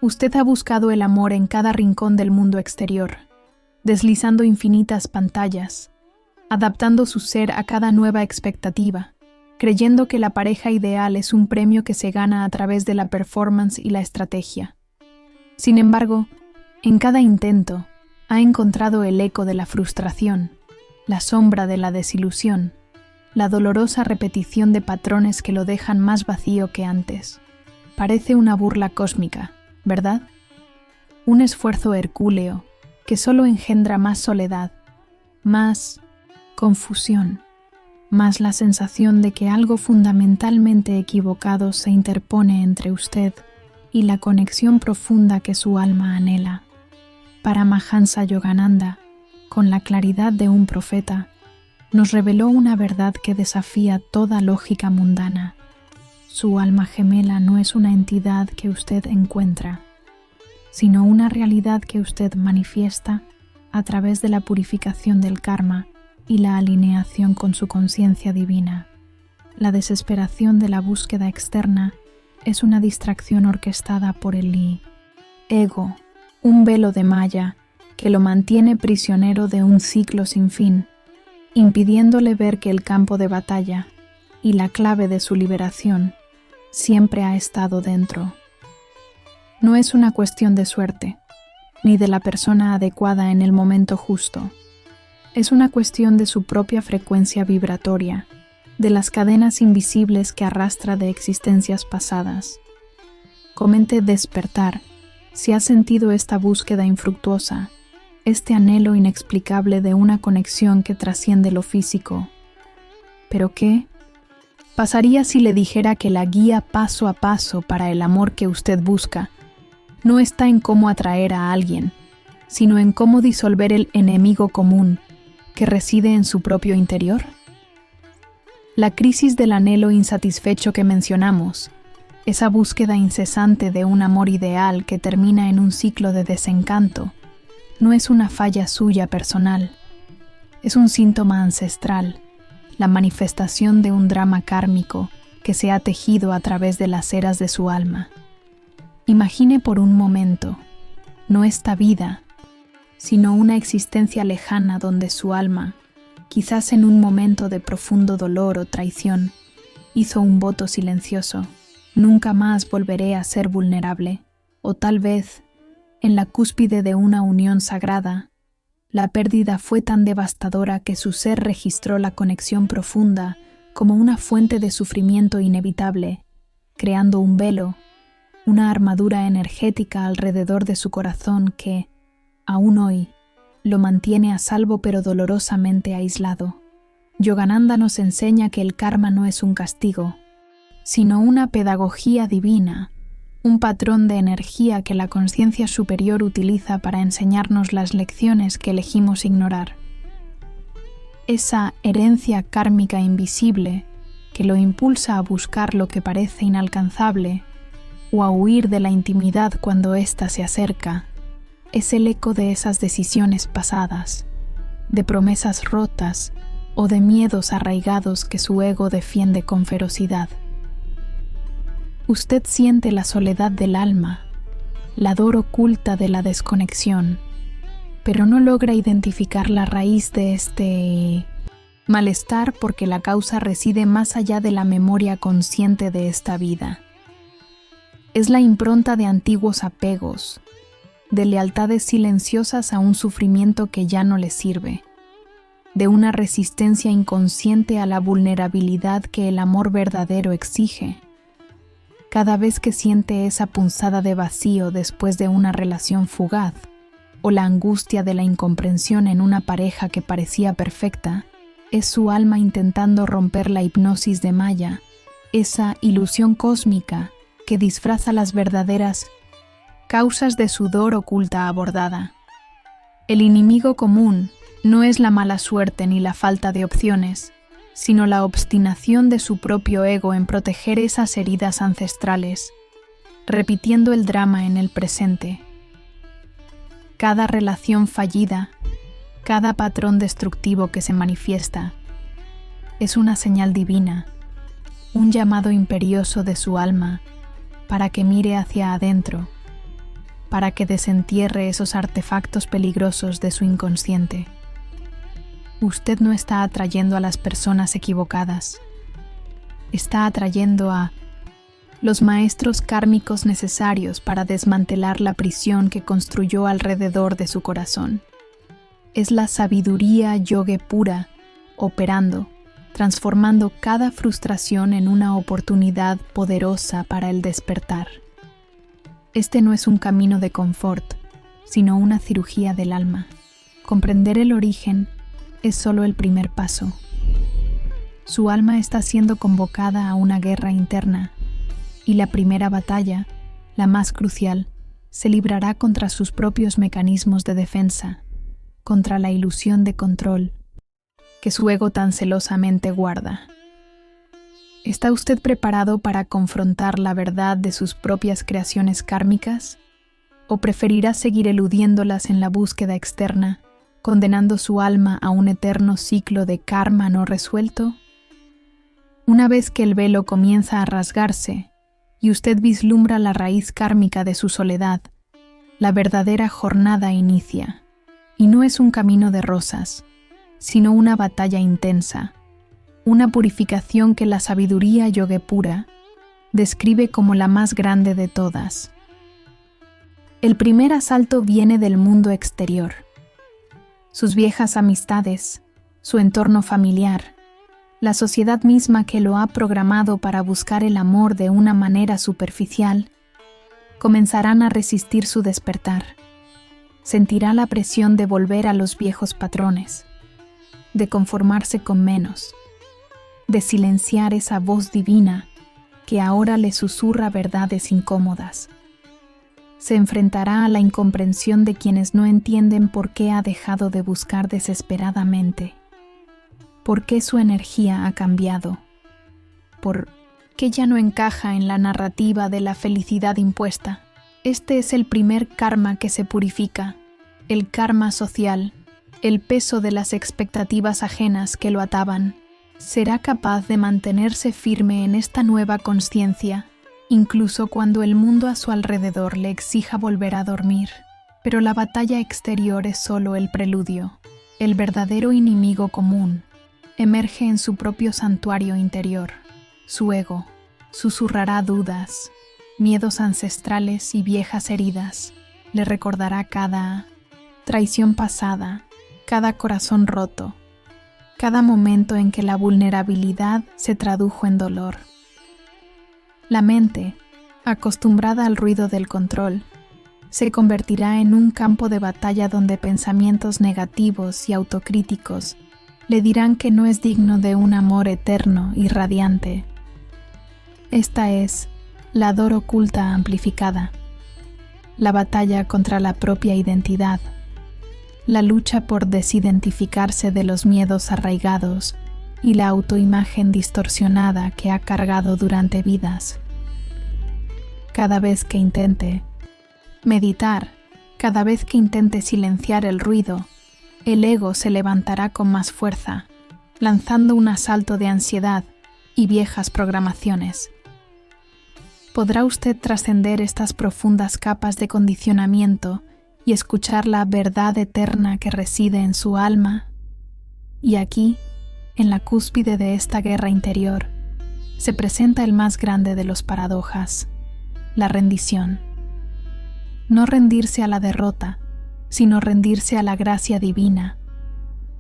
Usted ha buscado el amor en cada rincón del mundo exterior, deslizando infinitas pantallas, adaptando su ser a cada nueva expectativa, creyendo que la pareja ideal es un premio que se gana a través de la performance y la estrategia. Sin embargo, en cada intento, ha encontrado el eco de la frustración, la sombra de la desilusión, la dolorosa repetición de patrones que lo dejan más vacío que antes. Parece una burla cósmica, ¿verdad? Un esfuerzo hercúleo que solo engendra más soledad, más confusión, más la sensación de que algo fundamentalmente equivocado se interpone entre usted y la conexión profunda que su alma anhela. Paramahansa Yogananda, con la claridad de un profeta, nos reveló una verdad que desafía toda lógica mundana. Su alma gemela no es una entidad que usted encuentra, sino una realidad que usted manifiesta a través de la purificación del karma y la alineación con su conciencia divina. La desesperación de la búsqueda externa es una distracción orquestada por el ego, un velo de malla que lo mantiene prisionero de un ciclo sin fin, impidiéndole ver que el campo de batalla y la clave de su liberación siempre ha estado dentro. No es una cuestión de suerte, ni de la persona adecuada en el momento justo. Es una cuestión de su propia frecuencia vibratoria, de las cadenas invisibles que arrastra de existencias pasadas. Comente despertar si ha sentido esta búsqueda infructuosa, este anhelo inexplicable de una conexión que trasciende lo físico. ¿Pero qué pasaría si le dijera que la guía paso a paso para el amor que usted busca no está en cómo atraer a alguien, sino en cómo disolver el enemigo común que reside en su propio interior? La crisis del anhelo insatisfecho que mencionamos, esa búsqueda incesante de un amor ideal que termina en un ciclo de desencanto, no es una falla suya personal, es un síntoma ancestral, la manifestación de un drama kármico que se ha tejido a través de las eras de su alma. Imagine por un momento, no esta vida, sino una existencia lejana donde su alma, quizás en un momento de profundo dolor o traición, hizo un voto silencioso: nunca más volveré a ser vulnerable, o tal vez, en la cúspide de una unión sagrada, la pérdida fue tan devastadora que su ser registró la conexión profunda como una fuente de sufrimiento inevitable, creando un velo, una armadura energética alrededor de su corazón que, aún hoy, lo mantiene a salvo pero dolorosamente aislado. Yogananda nos enseña que el karma no es un castigo, sino una pedagogía divina, un patrón de energía que la conciencia superior utiliza para enseñarnos las lecciones que elegimos ignorar. Esa herencia kármica invisible que lo impulsa a buscar lo que parece inalcanzable o a huir de la intimidad cuando ésta se acerca, es el eco de esas decisiones pasadas, de promesas rotas o de miedos arraigados que su ego defiende con ferocidad. Usted siente la soledad del alma, la dor oculta de la desconexión, pero no logra identificar la raíz de este malestar porque la causa reside más allá de la memoria consciente de esta vida. Es la impronta de antiguos apegos, de lealtades silenciosas a un sufrimiento que ya no le sirve, de una resistencia inconsciente a la vulnerabilidad que el amor verdadero exige. Cada vez que siente esa punzada de vacío después de una relación fugaz, o la angustia de la incomprensión en una pareja que parecía perfecta, es su alma intentando romper la hipnosis de Maya, esa ilusión cósmica que disfraza las verdaderas causas de su dor oculta abordada. El enemigo común no es la mala suerte ni la falta de opciones, sino la obstinación de su propio ego en proteger esas heridas ancestrales, repitiendo el drama en el presente. Cada relación fallida, cada patrón destructivo que se manifiesta, es una señal divina, un llamado imperioso de su alma para que mire hacia adentro, para que desentierre esos artefactos peligrosos de su inconsciente. Usted no está atrayendo a las personas equivocadas. Está atrayendo a los maestros kármicos necesarios para desmantelar la prisión que construyó alrededor de su corazón. Es la sabiduría yoga pura operando, transformando cada frustración en una oportunidad poderosa para el despertar. Este no es un camino de confort, sino una cirugía del alma. Comprender el origen es solo el primer paso. Su alma está siendo convocada a una guerra interna, y la primera batalla, la más crucial, se librará contra sus propios mecanismos de defensa, contra la ilusión de control que su ego tan celosamente guarda. ¿Está usted preparado para confrontar la verdad de sus propias creaciones kármicas? ¿O preferirá seguir eludiéndolas en la búsqueda externa, condenando su alma a un eterno ciclo de karma no resuelto? Una vez que el velo comienza a rasgarse y usted vislumbra la raíz kármica de su soledad, la verdadera jornada inicia, y no es un camino de rosas, sino una batalla intensa, una purificación que la sabiduría yoga pura describe como la más grande de todas. El primer asalto viene del mundo exterior. Sus viejas amistades, su entorno familiar, la sociedad misma que lo ha programado para buscar el amor de una manera superficial, comenzarán a resistir su despertar. Sentirá la presión de volver a los viejos patrones, de conformarse con menos, de silenciar esa voz divina que ahora le susurra verdades incómodas. Se enfrentará a la incomprensión de quienes no entienden por qué ha dejado de buscar desesperadamente, por qué su energía ha cambiado, por qué ya no encaja en la narrativa de la felicidad impuesta. Este es el primer karma que se purifica, el karma social, el peso de las expectativas ajenas que lo ataban. Será capaz de mantenerse firme en esta nueva consciencia, incluso cuando el mundo a su alrededor le exija volver a dormir. Pero la batalla exterior es solo el preludio. El verdadero enemigo común emerge en su propio santuario interior. Su ego susurrará dudas, miedos ancestrales y viejas heridas. Le recordará cada traición pasada, cada corazón roto, cada momento en que la vulnerabilidad se tradujo en dolor. La mente, acostumbrada al ruido del control, se convertirá en un campo de batalla donde pensamientos negativos y autocríticos le dirán que no es digno de un amor eterno y radiante. Esta es la dor oculta amplificada, la batalla contra la propia identidad, la lucha por desidentificarse de los miedos arraigados y la autoimagen distorsionada que ha cargado durante vidas. Cada vez que intente meditar, cada vez que intente silenciar el ruido, el ego se levantará con más fuerza, lanzando un asalto de ansiedad y viejas programaciones. ¿Podrá usted trascender estas profundas capas de condicionamiento y escuchar la verdad eterna que reside en su alma? Y aquí, en la cúspide de esta guerra interior, se presenta el más grande de los paradojas, la rendición. No rendirse a la derrota, sino rendirse a la gracia divina,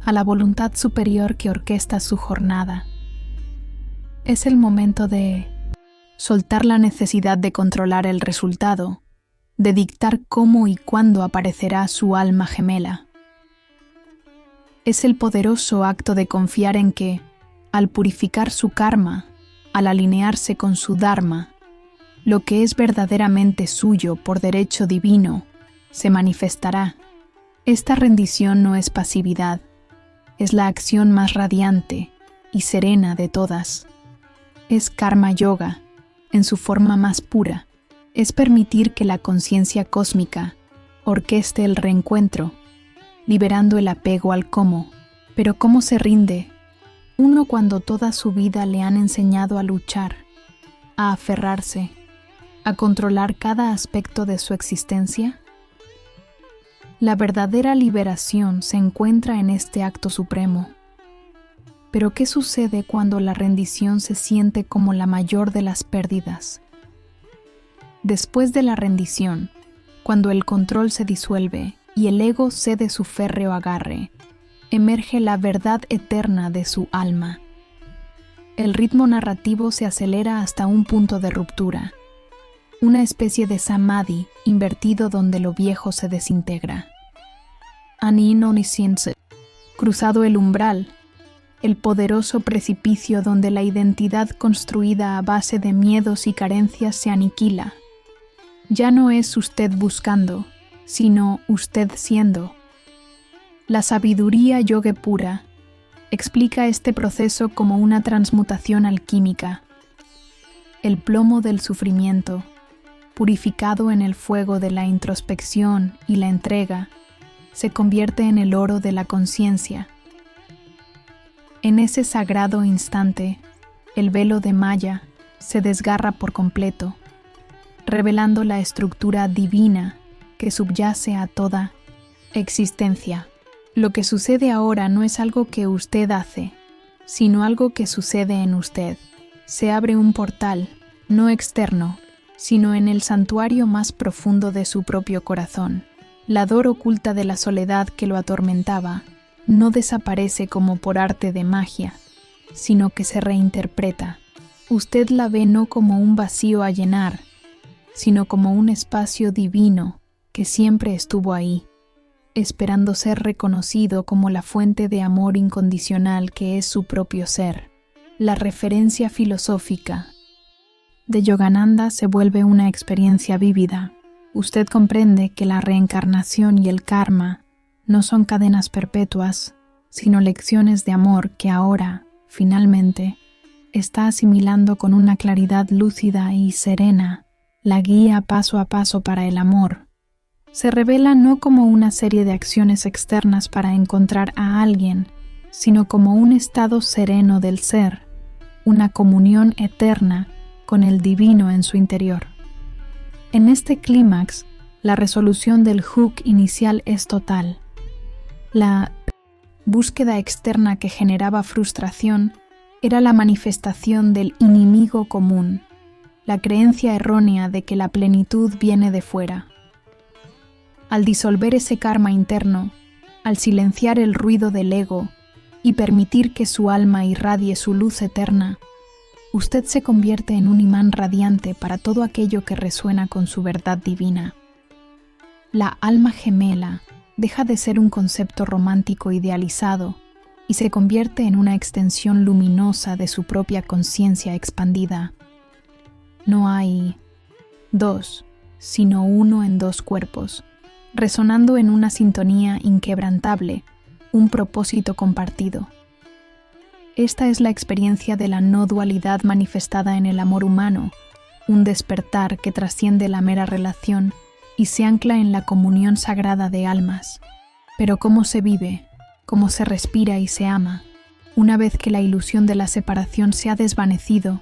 a la voluntad superior que orquesta su jornada. Es el momento de soltar la necesidad de controlar el resultado, de dictar cómo y cuándo aparecerá su alma gemela. Es el poderoso acto de confiar en que, al purificar su karma, al alinearse con su dharma, lo que es verdaderamente suyo por derecho divino se manifestará. Esta rendición no es pasividad, es la acción más radiante y serena de todas. Es karma yoga, en su forma más pura. Es permitir que la conciencia cósmica orqueste el reencuentro, liberando el apego al cómo. Pero ¿cómo se rinde uno cuando toda su vida le han enseñado a luchar, a aferrarse, a controlar cada aspecto de su existencia? La verdadera liberación se encuentra en este acto supremo. Pero ¿qué sucede cuando la rendición se siente como la mayor de las pérdidas? Después de la rendición, cuando el control se disuelve y el ego cede su férreo agarre, emerge la verdad eterna de su alma. El ritmo narrativo se acelera hasta un punto de ruptura, una especie de samadhi invertido donde lo viejo se desintegra. Ani no nisiense, cruzado el umbral, el poderoso precipicio donde la identidad construida a base de miedos y carencias se aniquila. Ya no es usted buscando, sino usted siendo. La sabiduría yoga pura explica este proceso como una transmutación alquímica. El plomo del sufrimiento, purificado en el fuego de la introspección y la entrega, se convierte en el oro de la conciencia. En ese sagrado instante, el velo de Maya se desgarra por completo, revelando la estructura divina que subyace a toda existencia. Lo que sucede ahora no es algo que usted hace, sino algo que sucede en usted. Se abre un portal, no externo, sino en el santuario más profundo de su propio corazón. La dor oculta de la soledad que lo atormentaba no desaparece como por arte de magia, sino que se reinterpreta. Usted la ve no como un vacío a llenar, sino como un espacio divino que siempre estuvo ahí, esperando ser reconocido como la fuente de amor incondicional que es su propio ser. La referencia filosófica de Yogananda se vuelve una experiencia vívida. Usted comprende que la reencarnación y el karma no son cadenas perpetuas, sino lecciones de amor que ahora, finalmente, está asimilando con una claridad lúcida y serena, la guía paso a paso para el amor. Se revela no como una serie de acciones externas para encontrar a alguien, sino como un estado sereno del ser, una comunión eterna con el divino en su interior. En este clímax, la resolución del hook inicial es total. La búsqueda externa que generaba frustración era la manifestación del enemigo común, la creencia errónea de que la plenitud viene de fuera. Al disolver ese karma interno, al silenciar el ruido del ego y permitir que su alma irradie su luz eterna, usted se convierte en un imán radiante para todo aquello que resuena con su verdad divina. La alma gemela deja de ser un concepto romántico idealizado y se convierte en una extensión luminosa de su propia conciencia expandida. No hay dos, sino uno en dos cuerpos, resonando en una sintonía inquebrantable, un propósito compartido. Esta es la experiencia de la no dualidad manifestada en el amor humano, un despertar que trasciende la mera relación y se ancla en la comunión sagrada de almas. Pero ¿cómo se vive? ¿Cómo se respira y se ama? Una vez que la ilusión de la separación se ha desvanecido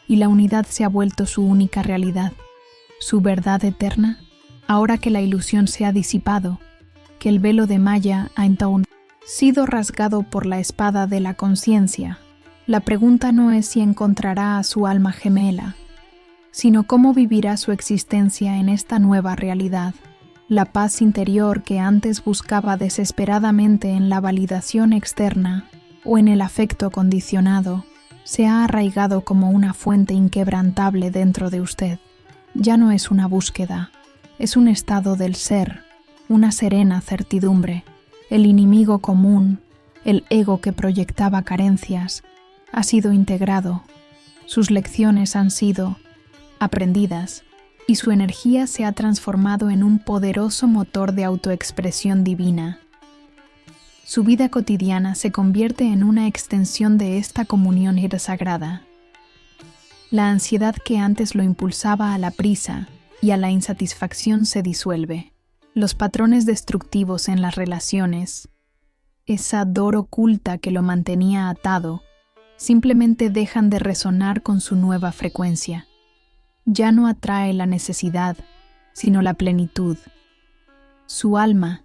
y la unidad se ha vuelto su única realidad, su verdad eterna. Ahora que la ilusión se ha disipado, que el velo de Maya ha entonces sido rasgado por la espada de la conciencia, la pregunta no es si encontrará a su alma gemela, sino cómo vivirá su existencia en esta nueva realidad. La paz interior que antes buscaba desesperadamente en la validación externa o en el afecto condicionado, se ha arraigado como una fuente inquebrantable dentro de usted. Ya no es una búsqueda, es un estado del ser, una serena certidumbre. El enemigo común, el ego que proyectaba carencias, ha sido integrado. Sus lecciones han sido aprendidas y su energía se ha transformado en un poderoso motor de autoexpresión divina. Su vida cotidiana se convierte en una extensión de esta comunión sagrada. La ansiedad que antes lo impulsaba a la prisa y a la insatisfacción se disuelve. Los patrones destructivos en las relaciones, esa dor oculta que lo mantenía atado, simplemente dejan de resonar con su nueva frecuencia. Ya no atrae la necesidad, sino la plenitud. Su alma,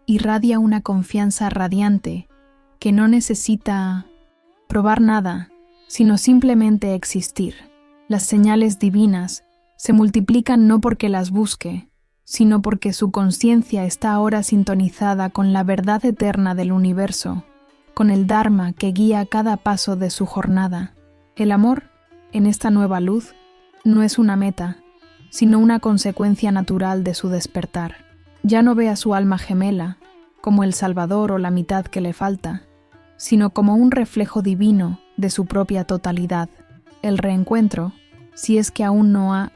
irradia una confianza radiante que no necesita probar nada, sino simplemente existir. Las señales divinas se multiplican no porque las busque, sino porque su conciencia está ahora sintonizada con la verdad eterna del universo, con el Dharma que guía cada paso de su jornada. El amor, en esta nueva luz, no es una meta, sino una consecuencia natural de su despertar. Ya no ve a su alma gemela como el salvador o la mitad que le falta, sino como un reflejo divino de su propia totalidad. El reencuentro, si es que aún no ha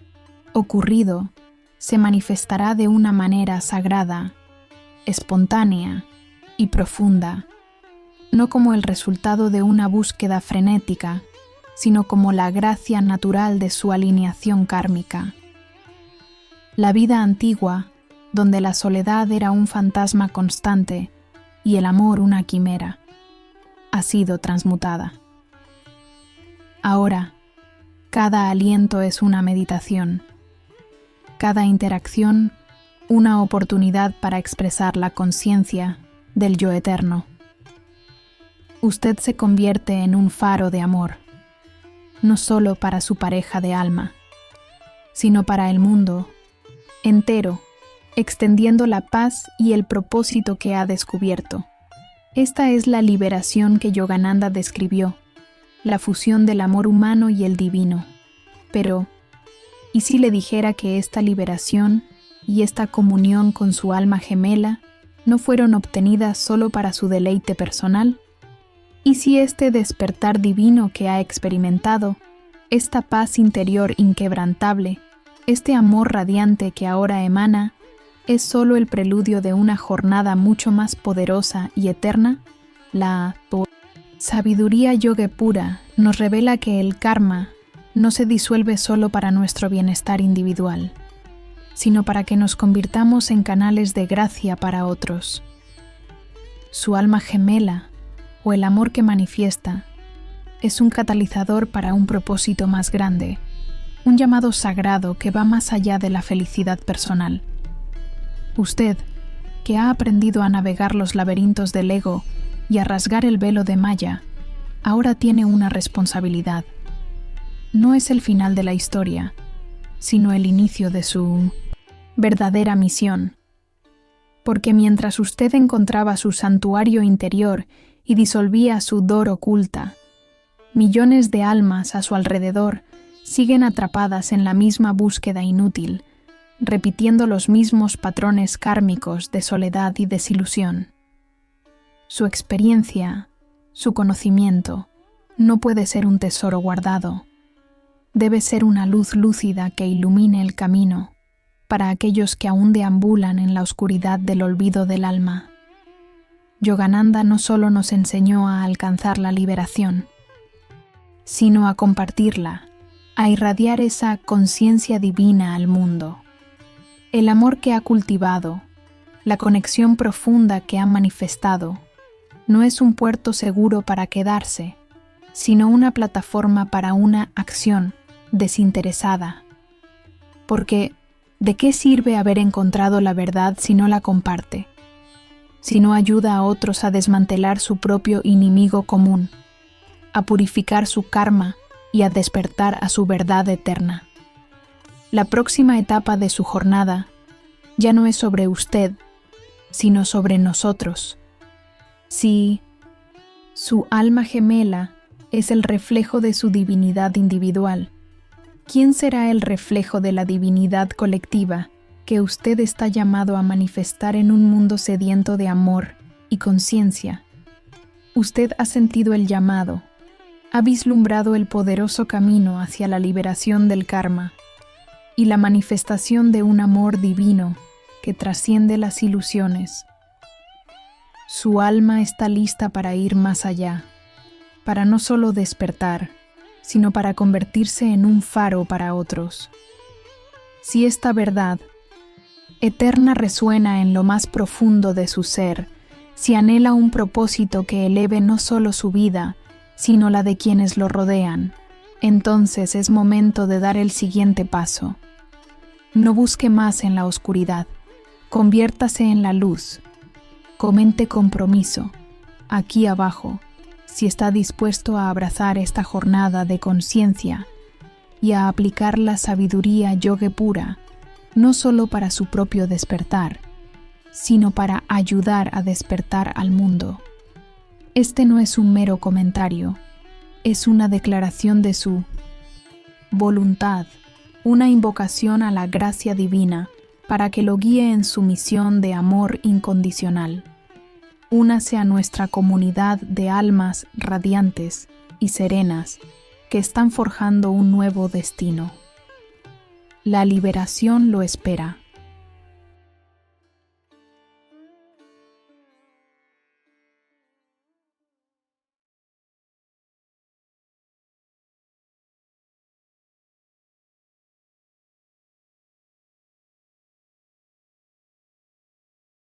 ocurrido, se manifestará de una manera sagrada, espontánea y profunda, no como el resultado de una búsqueda frenética, sino como la gracia natural de su alineación kármica. La vida antigua, donde la soledad era un fantasma constante y el amor una quimera, ha sido transmutada. Ahora, cada aliento es una meditación, cada interacción una oportunidad para expresar la conciencia del yo eterno. Usted se convierte en un faro de amor, no solo para su pareja de alma, sino para el mundo entero, extendiendo la paz y el propósito que ha descubierto. Esta es la liberación que Yogananda describió, la fusión del amor humano y el divino. Pero, ¿y si le dijera que esta liberación y esta comunión con su alma gemela no fueron obtenidas solo para su deleite personal? ¿Y si este despertar divino que ha experimentado, esta paz interior inquebrantable, este amor radiante que ahora emana, es solo el preludio de una jornada mucho más poderosa y eterna? La sabiduría yoga pura nos revela que el karma no se disuelve solo para nuestro bienestar individual, sino para que nos convirtamos en canales de gracia para otros. Su alma gemela, o el amor que manifiesta, es un catalizador para un propósito más grande, un llamado sagrado que va más allá de la felicidad personal. Usted, que ha aprendido a navegar los laberintos del ego y a rasgar el velo de Maya, ahora tiene una responsabilidad. No es el final de la historia, sino el inicio de su verdadera misión. Porque mientras usted encontraba su santuario interior y disolvía su dor oculta, millones de almas a su alrededor siguen atrapadas en la misma búsqueda inútil, repitiendo los mismos patrones kármicos de soledad y desilusión. Su experiencia, su conocimiento, no puede ser un tesoro guardado. Debe ser una luz lúcida que ilumine el camino para aquellos que aún deambulan en la oscuridad del olvido del alma. Yogananda no solo nos enseñó a alcanzar la liberación, sino a compartirla, a irradiar esa conciencia divina al mundo. El amor que ha cultivado, la conexión profunda que ha manifestado, no es un puerto seguro para quedarse, sino una plataforma para una acción desinteresada. Porque, ¿de qué sirve haber encontrado la verdad si no la comparte? Si no ayuda a otros a desmantelar su propio enemigo común, a purificar su karma y a despertar a su verdad eterna. La próxima etapa de su jornada ya no es sobre usted, sino sobre nosotros. Si su alma gemela es el reflejo de su divinidad individual, ¿quién será el reflejo de la divinidad colectiva que usted está llamado a manifestar en un mundo sediento de amor y conciencia? Usted ha sentido el llamado, ha vislumbrado el poderoso camino hacia la liberación del karma y la manifestación de un amor divino que trasciende las ilusiones. Su alma está lista para ir más allá, para no solo despertar, sino para convertirse en un faro para otros. Si esta verdad eterna resuena en lo más profundo de su ser, si anhela un propósito que eleve no solo su vida, sino la de quienes lo rodean, entonces es momento de dar el siguiente paso. No busque más en la oscuridad, conviértase en la luz, Comente compromiso, aquí abajo, si está dispuesto a abrazar esta jornada de conciencia y a aplicar la sabiduría yoga pura, no solo para su propio despertar, sino para ayudar a despertar al mundo. Este no es un mero comentario, es una declaración de su voluntad, una invocación a la gracia divina para que lo guíe en su misión de amor incondicional. Únase a nuestra comunidad de almas radiantes y serenas que están forjando un nuevo destino. La liberación lo espera.